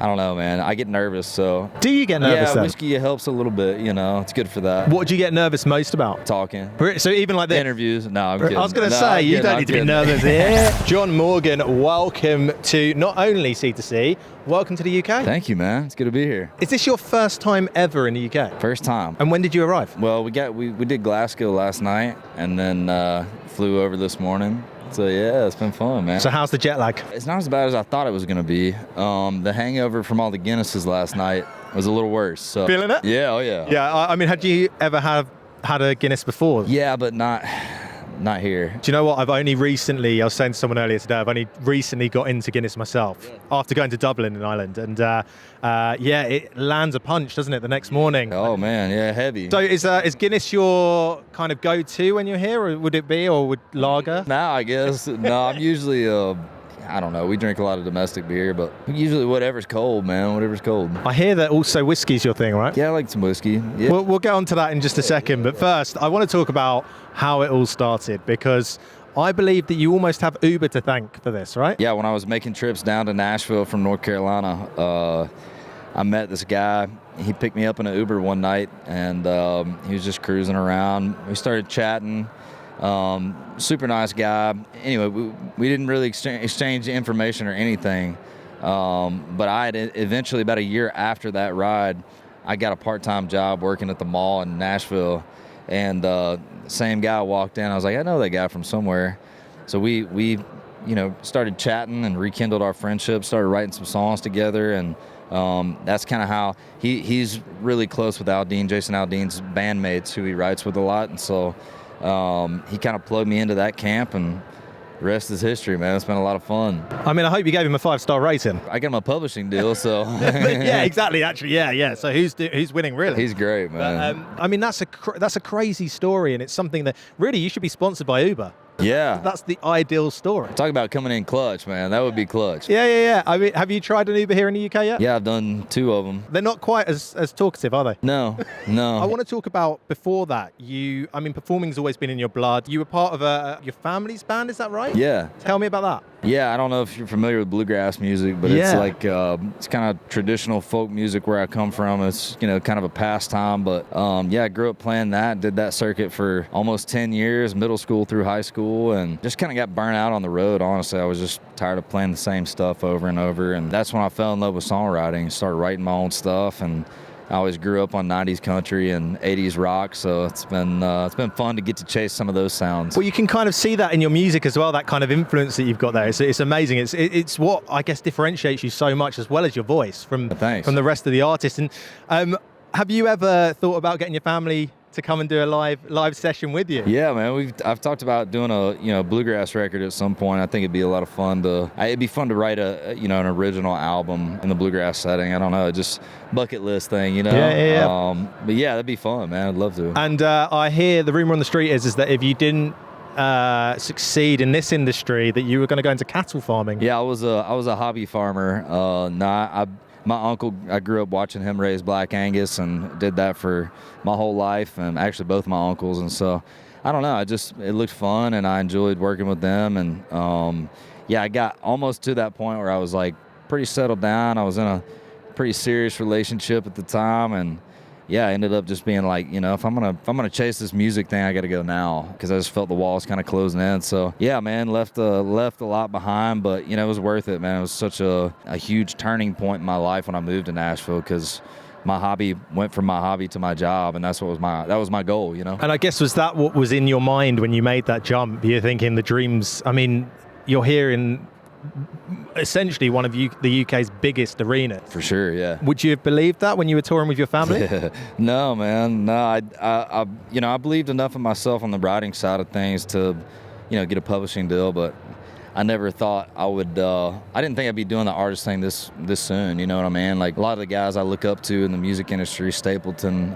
I don't know, man. I get nervous, so. Do you get nervous Yeah, then? whiskey helps a little bit, you know. It's good for that. What do you get nervous most about? Talking. So even like the Interviews. No, I'm kidding. I was going to No, say, I'm you kidding, don't I'm need to be kidding. nervous here. John Morgan, welcome to not only C2C, welcome to the UK. Thank you, man. It's good to be here. Is this your first time ever in the UK? First time. And when did you arrive? Well, we did Glasgow last night, and then flew over this morning. So yeah, it's been fun, man. So how's the jet lag? It's not as bad as I thought it was going to be. The hangover from all the Guinnesses last night was a little worse. So. Feeling it? Yeah, oh yeah. Yeah, I mean, had you ever had a Guinness before? Yeah, but not here. Do you know what? I was saying to someone earlier today, I've only recently got into Guinness myself after going to Dublin in Ireland. And yeah, it lands a punch, doesn't it, the next morning? Oh man, yeah, heavy. So is Guinness your kind of go-to when you're here, or would it be, or would lager? Now, I guess. No, I'm usually, I don't know, we drink a lot of domestic beer, but usually whatever's cold, man, whatever's cold. I hear that also whiskey's your thing, right? Yeah, I like some whiskey. Yeah. We'll get on to that in just a second, but first, I want to talk about how it all started, because I believe that you almost have Uber to thank for this, right? Yeah, when I was making trips down to Nashville from North Carolina, I met this guy. He picked me up in an Uber one night, and he was just cruising around. We started chatting. Super nice guy. Anyway, we didn't really exchange information or anything. But I had eventually, about a year after that ride, I got a part-time job working at the mall in Nashville. And same guy walked in. I was like, I know that guy from somewhere. So we started chatting and rekindled our friendship, started writing some songs together. And that's kind of how he's really close with Aldean, Jason Aldean's bandmates, who he writes with a lot. And so he kind of plugged me into that camp, and the rest is history, man. It's been a lot of fun. I mean, I hope you gave him a 5-star rating. I got him a publishing deal, so. Yeah, exactly. Actually, yeah. So who's winning, really? He's great, man. I mean, that's a crazy story, and it's something that really you should be sponsored by Uber. Yeah. That's the ideal story. Talk about coming in clutch, man. That would be clutch. Yeah. I mean, have you tried an Uber here in the UK yet? Yeah, I've done 2 of them. They're not quite as talkative, are they? No. I want to talk about before that. Performing's always been in your blood. You were part of your family's band, is that right? Yeah. Tell me about that. Yeah, I don't know if you're familiar with bluegrass music, but it's like it's kind of traditional folk music where I come from. It's kind of a pastime, but I grew up playing that. Did that circuit for almost 10 years, middle school through high school, and just kind of got burnt out on the road. Honestly, I was just tired of playing the same stuff over and over, and that's when I fell in love with songwriting. Started writing my own stuff, and I always grew up on 90s country and 80s rock, so it's been fun to get to chase some of those sounds. Well, you can kind of see that in your music as well, that kind of influence that you've got there. It's amazing. It's what I guess differentiates you so much, as well as your voice from the rest of the artists. And have you ever thought about getting your family to come and do a live session with you? Yeah, man. I've talked about doing a bluegrass record at some point. I think it'd be a lot of fun to write an original album in the bluegrass setting. I don't know, just bucket list thing, Yeah. But yeah, that'd be fun, man. I'd love to. And I hear the rumor on the street is that if you didn't succeed in this industry, that you were going to go into cattle farming. Yeah, I was a hobby farmer. My uncle, I grew up watching him raise Black Angus and did that for my whole life, and actually both my uncles. And so, I don't know, it looked fun, and I enjoyed working with them. And I got almost to that point where I was like pretty settled down. I was in a pretty serious relationship at the time, and I ended up just being like, if I'm gonna chase this music thing, I got to go now, because I just felt the walls kind of closing in. So yeah, man, left a lot behind, but it was worth it, man. It was such a huge turning point in my life when I moved to Nashville, because my hobby went from my hobby to my job, and that was my goal, And I guess, was that what was in your mind when you made that jump? You're thinking the dreams. I mean, you're here in essentially one of the UK's biggest arenas. For sure, yeah. Would you have believed that when you were touring with your family? No, man. No, I believed enough in myself on the writing side of things to, get a publishing deal, but I never thought I would. I didn't think I'd be doing the artist thing this soon. You know what I mean? Like a lot of the guys I look up to in the music industry, Stapleton,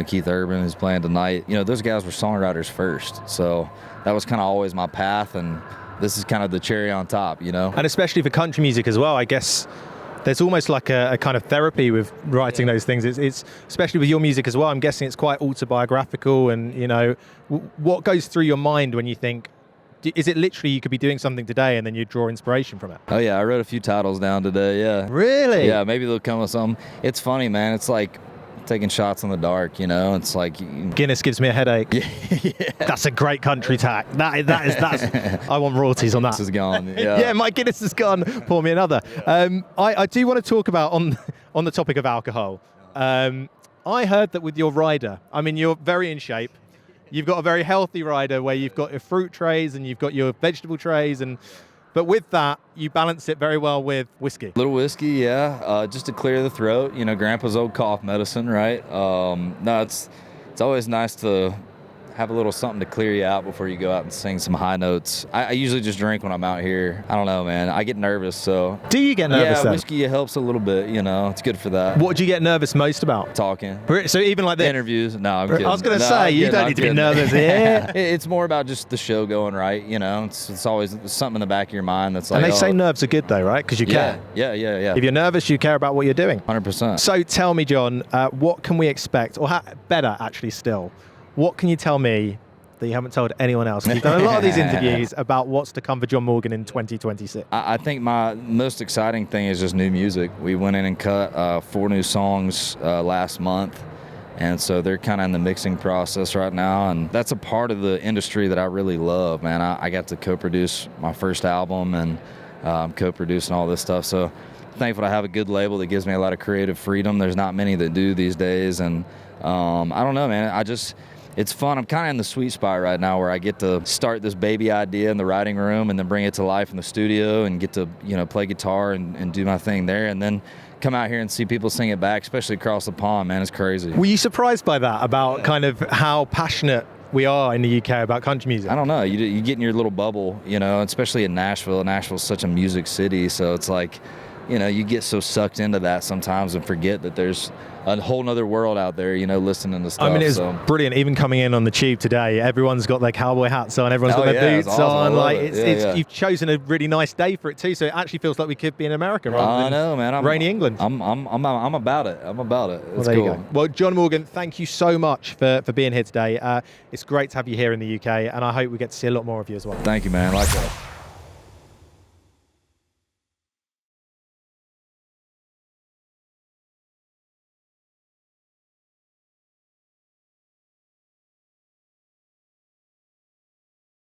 Keith Urban, who's playing tonight. Those guys were songwriters first, so that was kind of always my path, and this is kind of the cherry on top, And especially for country music as well, I guess there's almost like a kind of therapy with writing those things. It's especially with your music as well. I'm guessing it's quite autobiographical, and what goes through your mind when you think, is it literally you could be doing something today and then you draw inspiration from it? Oh yeah, I wrote a few titles down today. Yeah. Really? Yeah, maybe they'll come with some. It's funny, man. It's like taking shots in the dark, you know. It's like Guinness gives me a headache. Yeah. That's a great country tack. That's I want royalties on that. This is gone. Yeah. Yeah, my Guinness is gone. Pour me another. I do want to talk about on the topic of alcohol. I heard that with your rider, I mean, you're very in shape. You've got a very healthy rider where you've got your fruit trays and you've got your vegetable trays, but with that, you balance it very well with whiskey. Little whiskey, yeah, just to clear the throat. You know, Grandpa's old cough medicine, right? No, it's always nice to have a little something to clear you out before you go out and sing some high notes. I usually just drink when I'm out here. I don't know, man. I get nervous, so. Do you get nervous? Yeah, then? whiskey helps a little bit. You know, it's good for that. What do you get nervous most about? Talking. So even like the interviews. No, I'm kidding. I was going to say you don't need to be nervous here. It's more about just the show going right. You know, it's always something in the back of your mind that's like. And they say nerves are good though, right? Because you care. Yeah. If you're nervous, you care about what you're doing. 100%. So tell me, John, what can we expect, or better actually still, what can you tell me that you haven't told anyone else? You've done a lot of these interviews about what's to come for John Morgan in 2026. I think my most exciting thing is just new music. We went in and cut 4 new songs last month, and so they're kind of in the mixing process right now, and that's a part of the industry that I really love, man. I got to co-produce my first album, and I'm co-producing all this stuff, so thankful to have a good label that gives me a lot of creative freedom. There's not many that do these days, and I don't know, man. It's fun. I'm kind of in the sweet spot right now where I get to start this baby idea in the writing room and then bring it to life in the studio and get to, you know, play guitar and do my thing there, and then come out here and see people sing it back, especially across the pond, man. It's crazy. Were you surprised by that, about kind of how passionate we are in the UK about country music? I don't know. You get in your little bubble, you know, especially in Nashville. Nashville's such a music city, so it's like, you know, you get so sucked into that sometimes and forget that there's a whole nother world out there, you know, listening to stuff. I mean, it's brilliant. Even coming in on the tube today, everyone's got their cowboy hats on, everyone's got their boots on. Like, you've chosen a really nice day for it too, so it actually feels like we could be in America rather than rainy England. I'm about it. I'm about it. It's there cool. You go. Well, John Morgan, thank you so much for being here today. It's great to have you here in the UK, and I hope we get to see a lot more of you as well. Thank you, man. I like that.